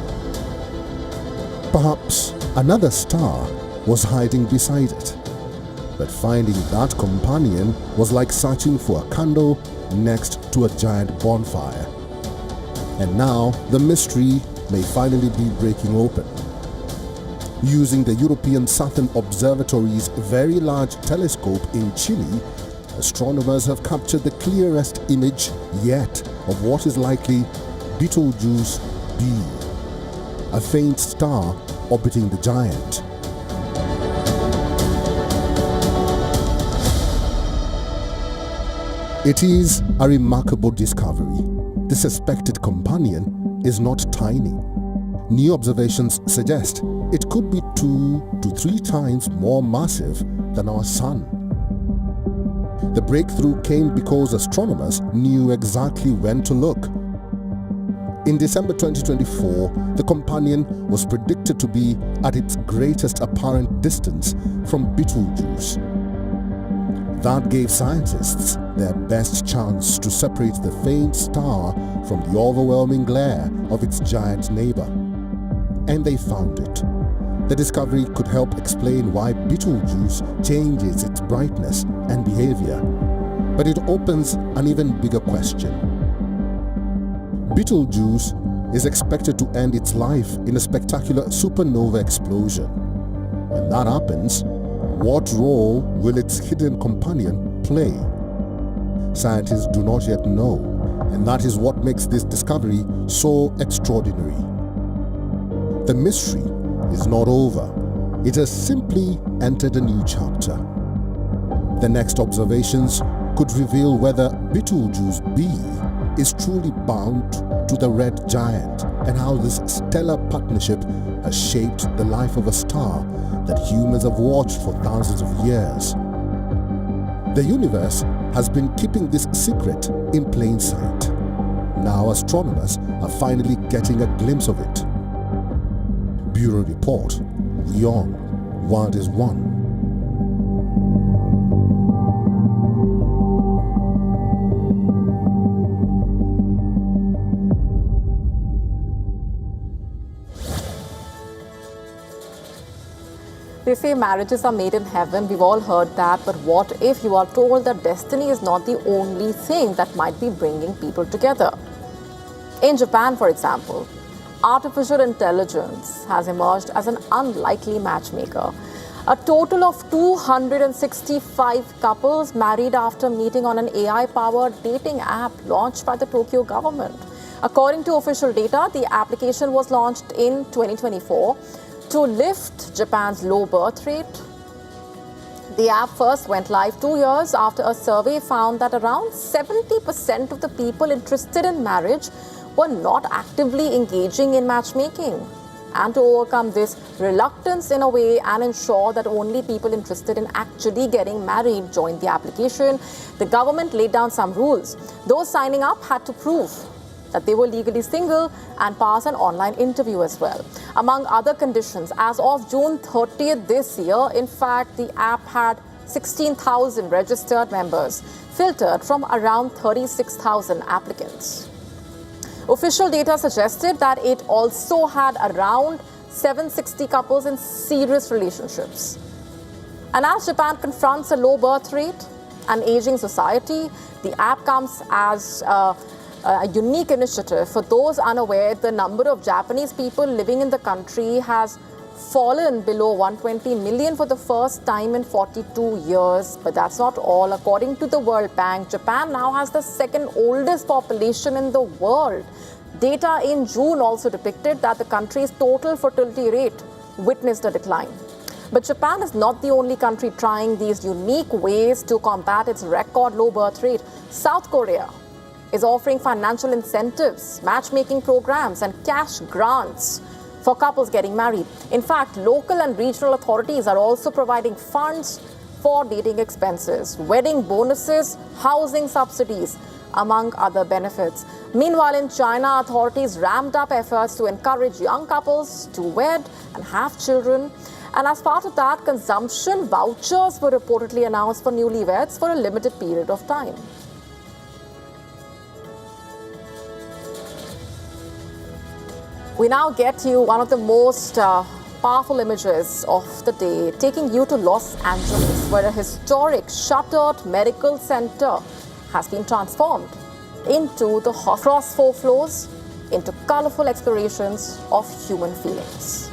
Perhaps another star was hiding beside it. But finding that companion was like searching for a candle next to a giant bonfire. And now the mystery may finally be breaking open. Using the European Southern Observatory's very large telescope in Chile, astronomers have captured the clearest image yet of what is likely Betelgeuse B, a faint star orbiting the giant. It is a remarkable discovery. The suspected companion is not tiny. New observations suggest it could be 2 to 3 times more massive than our Sun. The breakthrough came because astronomers knew exactly when to look. In December 2024, the companion was predicted to be at its greatest apparent distance from Betelgeuse. That gave scientists their best chance to separate the faint star from the overwhelming glare of its giant neighbor. And they found it. The discovery could help explain why Betelgeuse changes its brightness and behavior. But it opens an even bigger question. Betelgeuse is expected to end its life in a spectacular supernova explosion. When that happens, what role will its hidden companion play? Scientists do not yet know, and that is what makes this discovery so extraordinary. The mystery is not over. It has simply entered a new chapter. The next observations could reveal whether Betelgeuse B is truly bound to the red giant and how this stellar partnership has shaped the life of a star that humans have watched for thousands of years. The universe has been keeping this secret in plain sight. Now astronomers are finally getting a glimpse of it. Bureau Report, WION, World is One. They say marriages are made in heaven. We've all heard that. But what if you are told that destiny is not the only thing that might be bringing people together? In Japan, for example, artificial intelligence has emerged as an unlikely matchmaker. A total of 265 couples married after meeting on an AI-powered dating app launched by the Tokyo government. According to official data, the application was launched in 2024 to lift Japan's low birth rate. The app first went live 2 years after a survey found that around 70% of the people interested in marriage were not actively engaging in matchmaking. And to overcome this reluctance in a way and ensure that only people interested in actually getting married joined the application, the government laid down some rules. Those signing up had to prove that they were legally single and pass an online interview as well. Among other conditions, as of June 30th this year, in fact, the app had 16,000 registered members, filtered from around 36,000 applicants. Official data suggested that it also had around 760 couples in serious relationships. And as Japan confronts a low birth rate and aging society, the app comes as a unique initiative. For those unaware, the number of Japanese people living in the country has fallen below 120 million for the first time in 42 years. But that's not all. According to the World Bank, Japan now has the second oldest population in the world. Data in June also depicted that the country's total fertility rate witnessed a decline. But Japan is not the only country trying these unique ways to combat its record low birth rate. South Korea is offering financial incentives, matchmaking programs, and cash grants for couples getting married. In fact, local and regional authorities are also providing funds for dating expenses, wedding bonuses, housing subsidies, among other benefits. Meanwhile, in China, authorities ramped up efforts to encourage young couples to wed and have children. And as part of that, consumption vouchers were reportedly announced for newlyweds for a limited period of time. We now get to you one of the most powerful images of the day, taking you to Los Angeles, where a historic shuttered medical center has been transformed into the across 4 floors into colorful explorations of human feelings.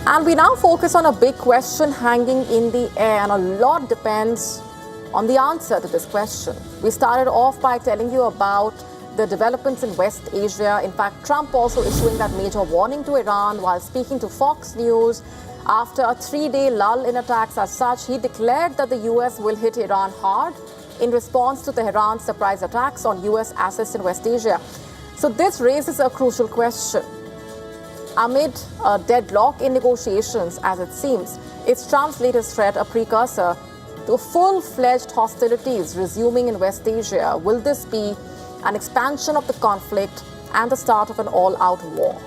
And we now focus on a big question hanging in the air, and a lot depends on the answer to this question. We started off by telling you about the developments in West Asia. In fact, Trump also issuing that major warning to Iran while speaking to Fox News. After a 3-day lull in attacks as such, he declared that the US will hit Iran hard in response to Tehran's surprise attacks on US assets in West Asia. So this raises a crucial question. Amid a deadlock in negotiations, as it seems, is Trump's latest threat a precursor to full-fledged hostilities resuming in West Asia? Will this be an expansion of the conflict and the start of an all-out war?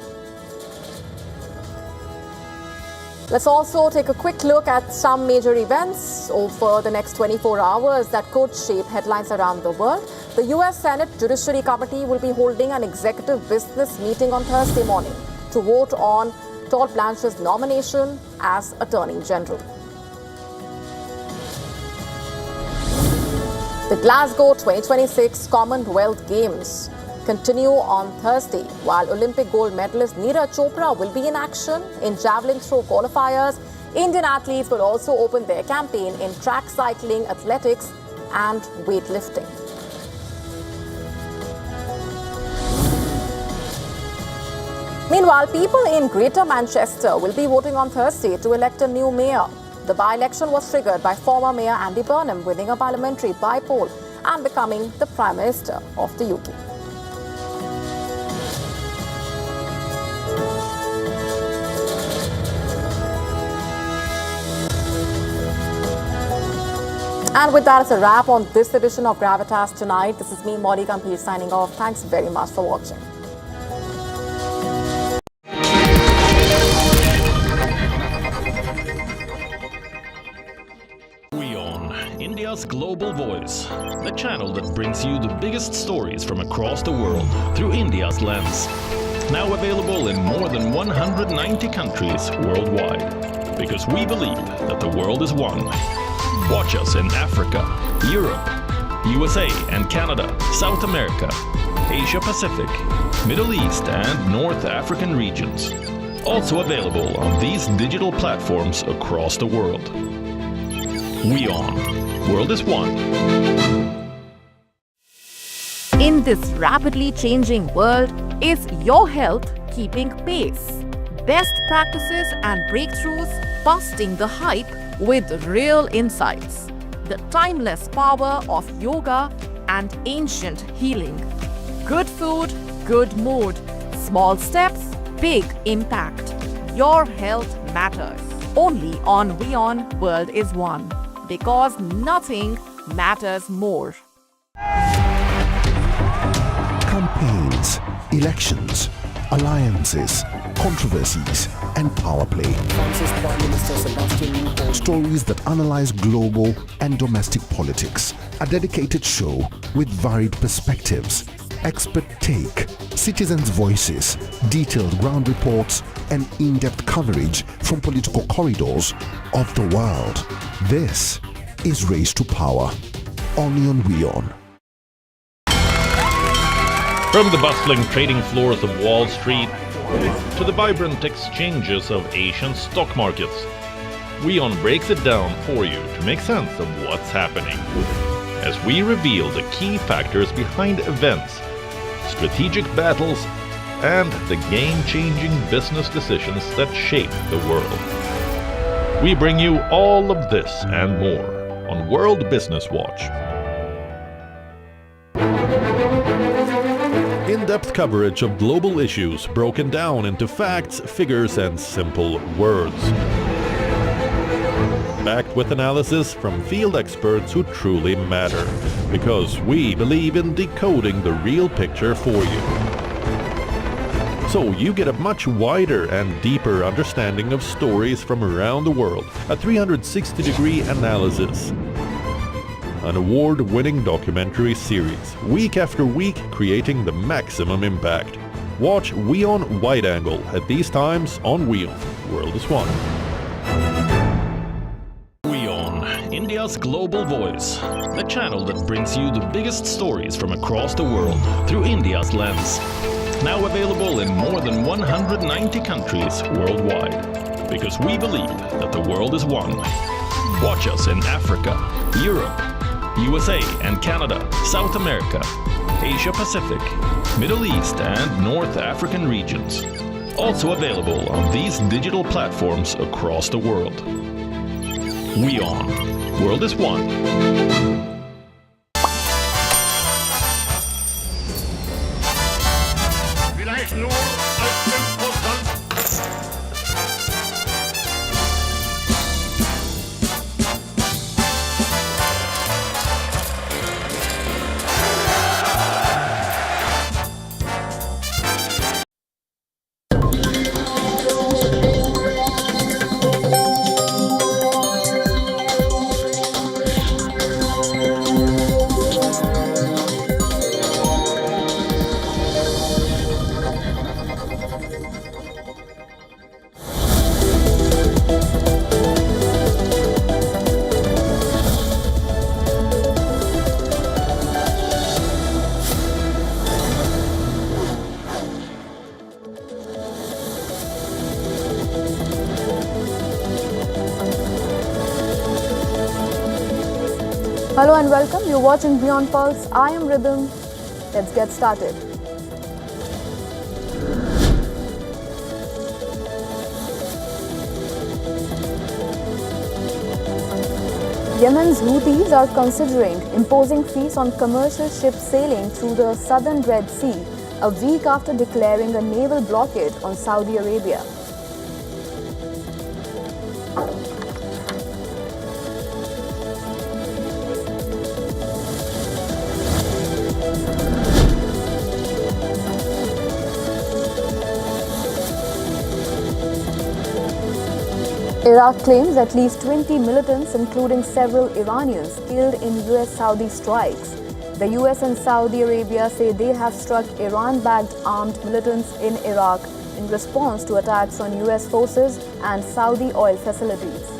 Let's also take a quick look at some major events over the next 24 hours that could shape headlines around the world. The U.S. Senate Judiciary Committee will be holding an executive business meeting on Thursday morning to vote on Todd Blanche's nomination as Attorney General. The Glasgow 2026 Commonwealth Games continue on Thursday, while Olympic gold medalist Neeraj Chopra will be in action in javelin throw qualifiers. Indian athletes will also open their campaign in track cycling, athletics and weightlifting. Meanwhile, people in Greater Manchester will be voting on Thursday to elect a new mayor. The by-election was triggered by former Mayor Andy Burnham winning a parliamentary by-poll and becoming the Prime Minister of the UK. And with that, it's a wrap on this edition of Gravitas Tonight. This is me, Molly Gambhir, signing off. Thanks very much for watching. WION, India's global voice, the channel that brings you the biggest stories from across the world through India's lens. Now available in more than 190 countries worldwide. Because we believe that the world is one. Watch us in Africa, Europe, USA and Canada, South America, Asia Pacific, Middle East and North African regions. Also available on these digital platforms across the world. WION. World is one. In this rapidly changing world, is your health keeping pace? Best practices and breakthroughs busting the hype with real insights. The timeless power of yoga and ancient healing. Good food, good mood. Small steps, big impact. Your health matters. Only on WION World is One. Because nothing matters more. Campaigns, elections, alliances, controversies, and power play. Stories that analyze global and domestic politics. A dedicated show with varied perspectives, expert take, citizens' voices, detailed ground reports, and in-depth coverage from political corridors of the world. This is Race to Power, only on WION. From the bustling trading floors of Wall Street to the vibrant exchanges of Asian stock markets, WION breaks it down for you to make sense of what's happening. As we reveal the key factors behind events, strategic battles, and the game-changing business decisions that shape the world. We bring you all of this and more on World Business Watch. In-depth coverage of global issues broken down into facts, figures, and simple words. Backed with analysis from field experts who truly matter, because we believe in decoding the real picture for you. So you get a much wider and deeper understanding of stories from around the world, a 360-degree analysis. An award-winning documentary series, week after week creating the maximum impact. Watch WION Wide Angle at these times on WION. World is One. WION, India's global voice. The channel that brings you the biggest stories from across the world through India's lens. Now available in more than 190 countries worldwide. Because we believe that the world is one. Watch us in Africa, Europe, USA and Canada, South America, Asia Pacific, Middle East and North African regions. Also available on these digital platforms across the world. WION. World is One. nur als Imposant. Hello and welcome. You're watching Beyond Pulse. I am Rhythm. Let's get started. Yemen's Houthis are considering imposing fees on commercial ships sailing through the southern Red Sea a week after declaring a naval blockade on Saudi Arabia. Iraq claims at least 20 militants, including several Iranians, killed in US-Saudi strikes. The US and Saudi Arabia say they have struck Iran-backed armed militants in Iraq in response to attacks on US forces and Saudi oil facilities.